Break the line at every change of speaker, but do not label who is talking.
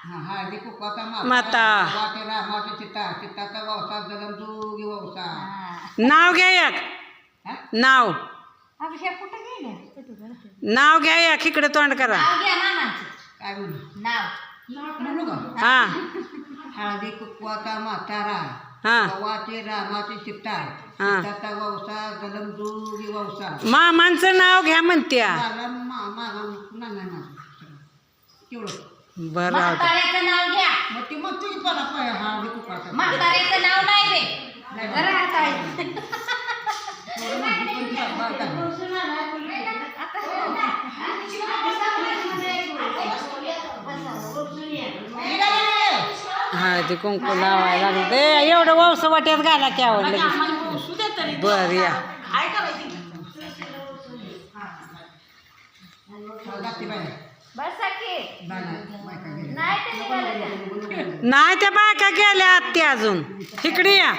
हळदी कुंकवाचा
माता.
वाटे रामाचा चित्ता चित्ताचा ववसा जलमजोगी ववसा.
नाव घ्या एक.
हा?
नाव
अभिषेक कुठे गेले
नाव घ्या एक. इकडे तोंड करा.
नाव घ्या मामांचं
काय म्हणू
नाव
म्हणू का?
हा
हळदी कुंकवाचा म्हातारा
हा
वाटे रामाचे चित्ता
हा.
चित्ताचा ववसा जलमजोगी ववसा.
मामांचं नाव घ्या म्हणत्या.
मला नाही माझं तेवढं
बरं
म्हाताऱ्याचं नाव घ्या
मग ती मग तुझी पण हळदी कुंकवाचा
म्हाताऱ्याचं नाव नाही रे
नाही
बरं आता आहे.
थोडं म्हणते पण तुला बाळा आहे. निघाले रे.
हळदी कुंकू लावायला लागलं ते एवढं वौस वाट्यात घाला की आवडलं बर या
जाते बाहेर.
बसा की
बायका गेल्या.
नाही ते निघालं का?
नाही त्या बायका गेल्या आत्या अजून इकडे या